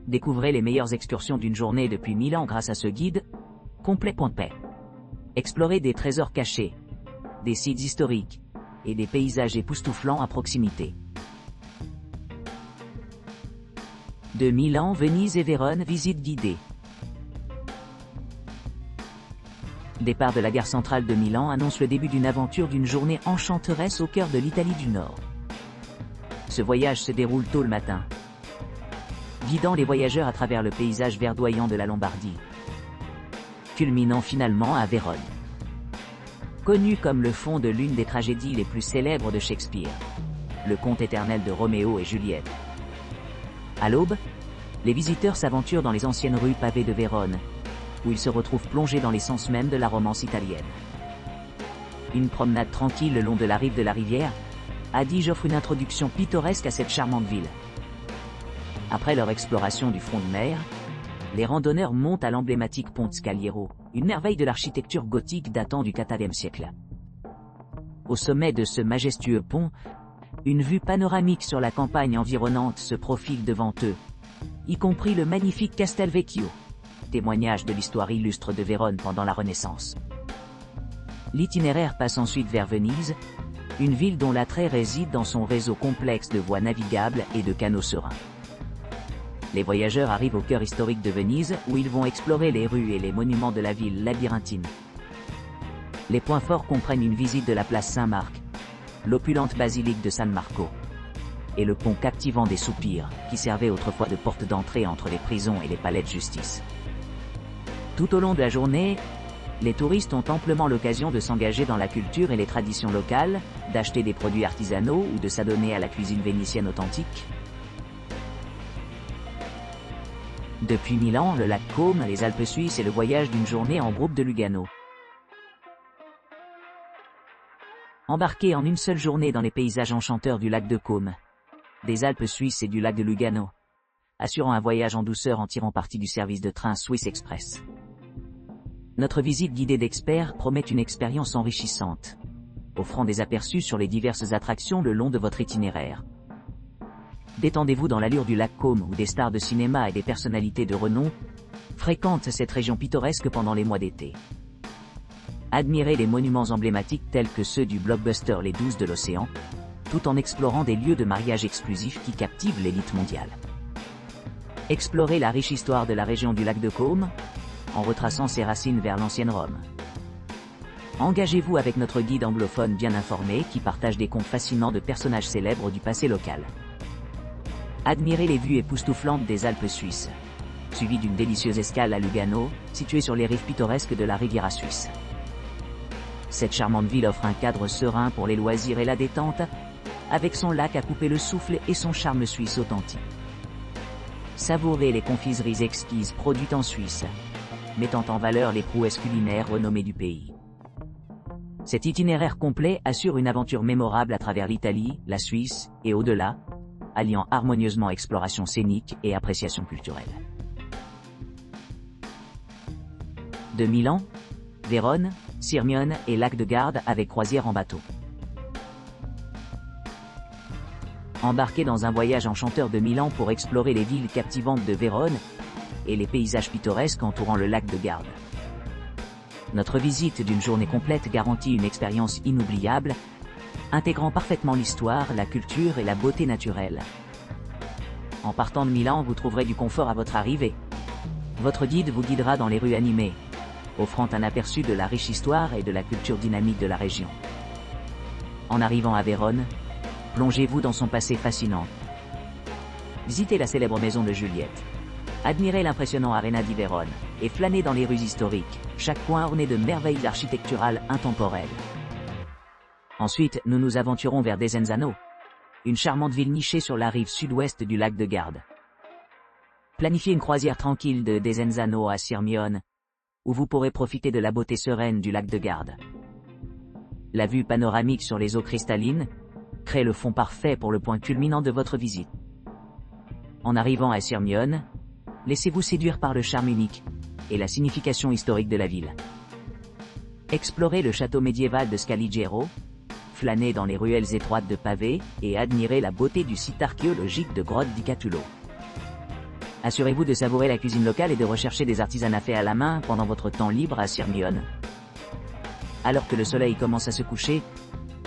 Découvrez les meilleures excursions d'une journée depuis Milan grâce à ce guide complet.paix. Explorez des trésors cachés, des sites historiques et des paysages époustouflants à proximité. De Milan, Venise et Vérone, visite guidée. Départ de la gare centrale de Milan annonce le début d'une aventure d'une journée enchanteresse au cœur de l'Italie du Nord. Ce voyage se déroule tôt le matin, guidant les voyageurs à travers le paysage verdoyant de la Lombardie, culminant finalement à Vérone. Connu comme le fond de l'une des tragédies les plus célèbres de Shakespeare, le conte éternel de Roméo et Juliette. À l'aube, les visiteurs s'aventurent dans les anciennes rues pavées de Vérone, où ils se retrouvent plongés dans l'essence même de la romance italienne. Une promenade tranquille le long de la rive de la rivière, Adige offre une introduction pittoresque à cette charmante ville. Après leur exploration du front de mer, les randonneurs montent à l'emblématique Ponte Scaliero, une merveille de l'architecture gothique datant du XIVe siècle. Au sommet de ce majestueux pont, une vue panoramique sur la campagne environnante se profile devant eux, y compris le magnifique Castelvecchio, témoignage de l'histoire illustre de Vérone pendant la Renaissance. L'itinéraire passe ensuite vers Venise, une ville dont l'attrait réside dans son réseau complexe de voies navigables et de canaux sereins. Les voyageurs arrivent au cœur historique de Venise, où ils vont explorer les rues et les monuments de la ville labyrinthine. Les points forts comprennent une visite de la place Saint-Marc, l'opulente basilique de San Marco, et le pont captivant des Soupirs, qui servait autrefois de porte d'entrée entre les prisons et les palais de justice. Tout au long de la journée, les touristes ont amplement l'occasion de s'engager dans la culture et les traditions locales, d'acheter des produits artisanaux ou de s'adonner à la cuisine vénitienne authentique. Depuis Milan, le lac Côme, les Alpes suisses et le voyage d'une journée en groupe de Lugano. Embarquez en une seule journée dans les paysages enchanteurs du lac de Côme, des Alpes suisses et du lac de Lugano, assurant un voyage en douceur en tirant parti du service de train Swiss Express. Notre visite guidée d'experts promet une expérience enrichissante, offrant des aperçus sur les diverses attractions le long de votre itinéraire. Détendez-vous dans l'allure du lac Côme où des stars de cinéma et des personnalités de renom fréquentent cette région pittoresque pendant les mois d'été. Admirez les monuments emblématiques tels que ceux du blockbuster Les 12 de l'Océan, tout en explorant des lieux de mariage exclusifs qui captivent l'élite mondiale. Explorez la riche histoire de la région du lac de Côme, en retraçant ses racines vers l'ancienne Rome. Engagez-vous avec notre guide anglophone bien informé qui partage des contes fascinants de personnages célèbres du passé local. Admirez les vues époustouflantes des Alpes suisses, suivies d'une délicieuse escale à Lugano, située sur les rives pittoresques de la Riviera suisse. Cette charmante ville offre un cadre serein pour les loisirs et la détente, avec son lac à couper le souffle et son charme suisse authentique. Savourez les confiseries exquises produites en Suisse, mettant en valeur les prouesses culinaires renommées du pays. Cet itinéraire complet assure une aventure mémorable à travers l'Italie, la Suisse et au-delà, alliant harmonieusement exploration scénique et appréciation culturelle. De Milan, Vérone, Sirmione et Lac de Garde avec croisière en bateau. Embarquez dans un voyage enchanteur de Milan pour explorer les villes captivantes de Vérone et les paysages pittoresques entourant le lac de Garde. Notre visite d'une journée complète garantit une expérience inoubliable, intégrant parfaitement l'histoire, la culture et la beauté naturelle. En partant de Milan, vous trouverez du confort à votre arrivée. Votre guide vous guidera dans les rues animées, offrant un aperçu de la riche histoire et de la culture dynamique de la région. En arrivant à Vérone, plongez-vous dans son passé fascinant. Visitez la célèbre maison de Juliette. Admirez l'impressionnant Arena di Vérone, et flânez dans les rues historiques, chaque coin orné de merveilles architecturales intemporelles. Ensuite, nous nous aventurons vers Desenzano, une charmante ville nichée sur la rive sud-ouest du lac de Garde. Planifiez une croisière tranquille de Desenzano à Sirmione, où vous pourrez profiter de la beauté sereine du lac de Garde. La vue panoramique sur les eaux cristallines crée le fond parfait pour le point culminant de votre visite. En arrivant à Sirmione, laissez-vous séduire par le charme unique et la signification historique de la ville. Explorez le château médiéval de Scaligero, flânez dans les ruelles étroites de pavés et admirez la beauté du site archéologique de Grotte di Catulo. Assurez-vous de savourer la cuisine locale et de rechercher des artisanats faits à la main pendant votre temps libre à Sirmione. Alors que le soleil commence à se coucher,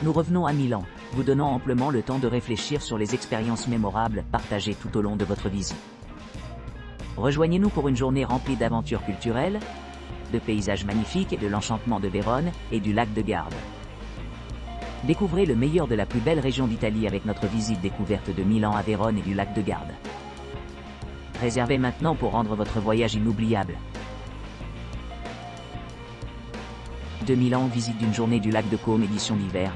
nous revenons à Milan, vous donnant amplement le temps de réfléchir sur les expériences mémorables partagées tout au long de votre visite. Rejoignez-nous pour une journée remplie d'aventures culturelles, de paysages magnifiques et de l'enchantement de Vérone et du lac de Garde. Découvrez le meilleur de la plus belle région d'Italie avec notre visite découverte de Milan à Vérone et du lac de Garde. Réservez maintenant pour rendre votre voyage inoubliable. De Milan, visite d'une journée du lac de Côme édition d'hiver.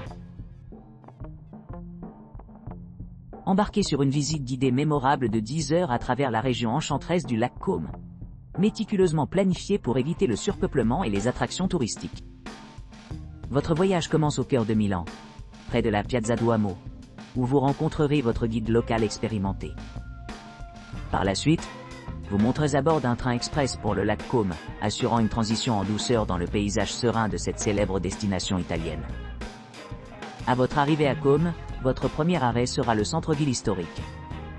Embarquez sur une visite guidée mémorable de 10 heures à travers la région enchanteresse du lac Côme, méticuleusement planifiée pour éviter le surpeuplement et les attractions touristiques. Votre voyage commence au cœur de Milan, près de la Piazza Duomo, où vous rencontrerez votre guide local expérimenté. Par la suite, vous monterez à bord d'un train express pour le lac Côme, assurant une transition en douceur dans le paysage serein de cette célèbre destination italienne. À votre arrivée à Côme, votre premier arrêt sera le centre-ville historique,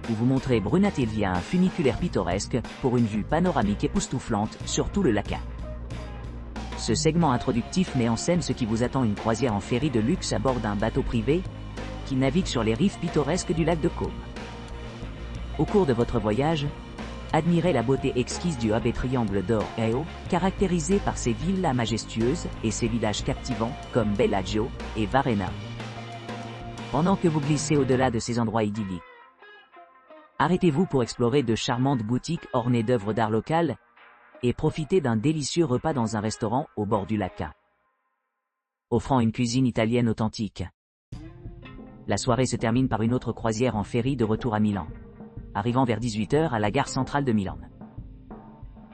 où vous monterez Brunate via un funiculaire pittoresque pour une vue panoramique époustouflante sur tout le lac. Ce segment introductif met en scène ce qui vous attend, une croisière en ferry de luxe à bord d'un bateau privé, qui navigue sur les rives pittoresques du lac de Côme. Au cours de votre voyage, admirez la beauté exquise du hub et triangle d'or Eo, caractérisé par ses villas majestueuses et ses villages captivants comme Bellagio et Varenna. Pendant que vous glissez au-delà de ces endroits idylliques, arrêtez-vous pour explorer de charmantes boutiques ornées d'œuvres d'art locales et profitez d'un délicieux repas dans un restaurant au bord du lac, offrant une cuisine italienne authentique. La soirée se termine par une autre croisière en ferry de retour à Milan, arrivant vers 18 h à la gare centrale de Milan.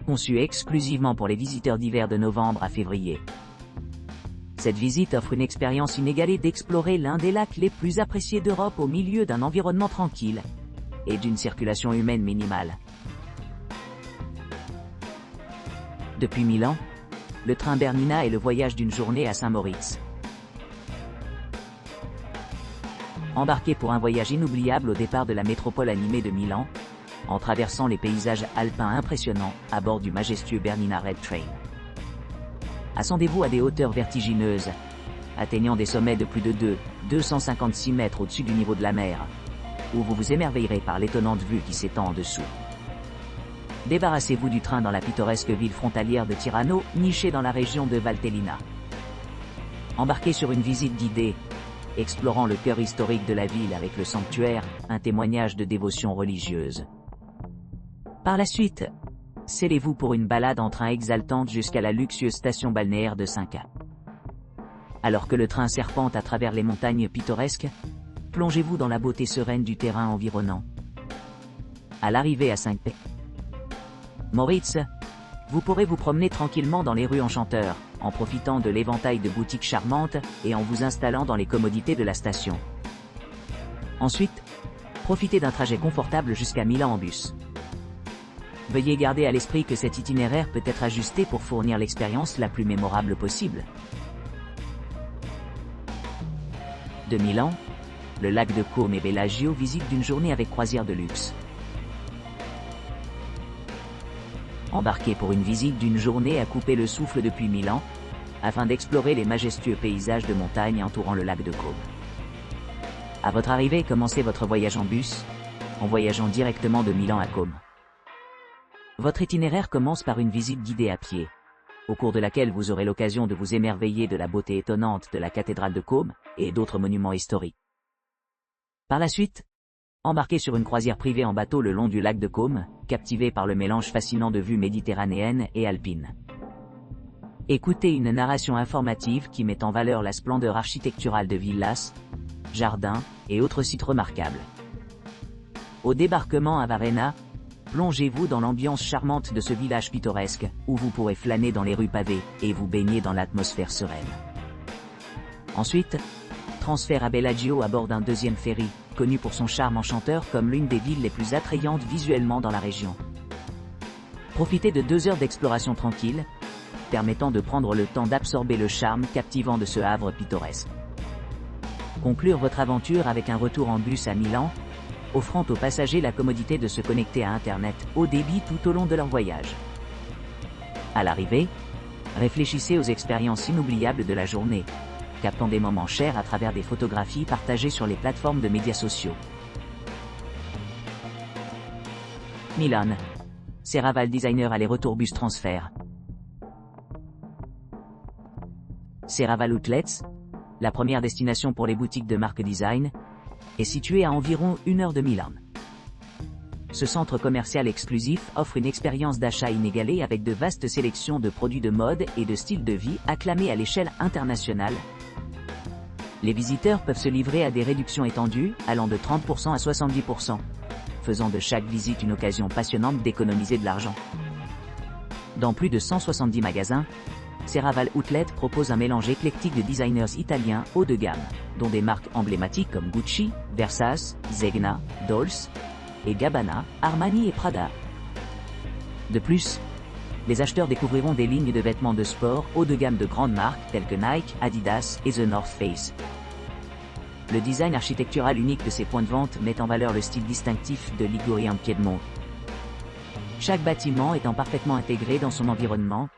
Conçue exclusivement pour les visiteurs d'hiver de novembre à février, cette visite offre une expérience inégalée d'explorer l'un des lacs les plus appréciés d'Europe au milieu d'un environnement tranquille et d'une circulation humaine minimale. Depuis Milan, le train Bernina est le voyage d'une journée à Saint-Moritz. Embarquez pour un voyage inoubliable au départ de la métropole animée de Milan, en traversant les paysages alpins impressionnants à bord du majestueux Bernina Red Train. Ascendez-vous à des hauteurs vertigineuses, atteignant des sommets de plus de 256 mètres au-dessus du niveau de la mer, où vous vous émerveillerez par l'étonnante vue qui s'étend en dessous. Débarrassez-vous du train dans la pittoresque ville frontalière de Tirano, nichée dans la région de Valtellina. Embarquez sur une visite guidée, explorant le cœur historique de la ville avec le sanctuaire, un témoignage de dévotion religieuse. Par la suite, scellez-vous pour une balade en train exaltante jusqu'à la luxueuse station balnéaire de Cinca. Alors que le train serpente à travers les montagnes pittoresques, plongez-vous dans la beauté sereine du terrain environnant. À l'arrivée à Saint-Moritz, vous pourrez vous promener tranquillement dans les rues enchanteurs, en profitant de l'éventail de boutiques charmantes et en vous installant dans les commodités de la station. Ensuite, profitez d'un trajet confortable jusqu'à Milan en bus. Veuillez garder à l'esprit que cet itinéraire peut être ajusté pour fournir l'expérience la plus mémorable possible. De Milan, le lac de Côme et Bellagio visite d'une journée avec croisière de luxe. Embarquez pour une visite d'une journée à couper le souffle depuis Milan, afin d'explorer les majestueux paysages de montagne entourant le lac de Côme. À votre arrivée, commencez votre voyage en bus, en voyageant directement de Milan à Côme. Votre itinéraire commence par une visite guidée à pied, au cours de laquelle vous aurez l'occasion de vous émerveiller de la beauté étonnante de la cathédrale de Côme et d'autres monuments historiques. Par la suite, embarquez sur une croisière privée en bateau le long du lac de Côme, captivé par le mélange fascinant de vues méditerranéennes et alpines. Écoutez une narration informative qui met en valeur la splendeur architecturale de villas, jardins et autres sites remarquables. Au débarquement à Varenna, plongez-vous dans l'ambiance charmante de ce village pittoresque, où vous pourrez flâner dans les rues pavées et vous baigner dans l'atmosphère sereine. Ensuite, transfert à Bellagio à bord d'un deuxième ferry, connu pour son charme enchanteur comme l'une des villes les plus attrayantes visuellement dans la région. Profitez de 2 heures d'exploration tranquille, permettant de prendre le temps d'absorber le charme captivant de ce havre pittoresque. Conclure votre aventure avec un retour en bus à Milan, offrant aux passagers la commodité de se connecter à Internet haut débit tout au long de leur voyage. À l'arrivée, réfléchissez aux expériences inoubliables de la journée, captant des moments chers à travers des photographies partagées sur les plateformes de médias sociaux. Milan. Serraval Designer aller-retour bus transfert. Serraval Outlets, la première destination pour les boutiques de marque design, est située à environ 1 heure de Milan. Ce centre commercial exclusif offre une expérience d'achat inégalée avec de vastes sélections de produits de mode et de styles de vie acclamés à l'échelle internationale. Les visiteurs peuvent se livrer à des réductions étendues, allant de 30% à 70%, faisant de chaque visite une occasion passionnante d'économiser de l'argent. Dans plus de 170 magasins, Serraval Outlet propose un mélange éclectique de designers italiens haut de gamme, dont des marques emblématiques comme Gucci, Versace, Zegna, Dolce et Gabbana, Armani et Prada. De plus, les acheteurs découvriront des lignes de vêtements de sport haut de gamme de grandes marques telles que Nike, Adidas et The North Face. Le design architectural unique de ces points de vente met en valeur le style distinctif de Ligurien Piedmont. Chaque bâtiment étant parfaitement intégré dans son environnement,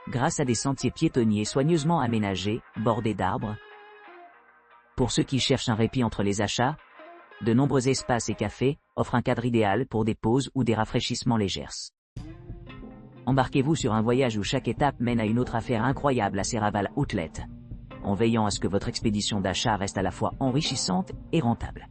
grâce à des sentiers piétonniers soigneusement aménagés, bordés d'arbres. Pour ceux qui cherchent un répit entre les achats, de nombreux espaces et cafés offrent un cadre idéal pour des pauses ou des rafraîchissements légers. Embarquez-vous sur un voyage où chaque étape mène à une autre affaire incroyable à Serraval Outlet, en veillant à ce que votre expédition d'achat reste à la fois enrichissante et rentable.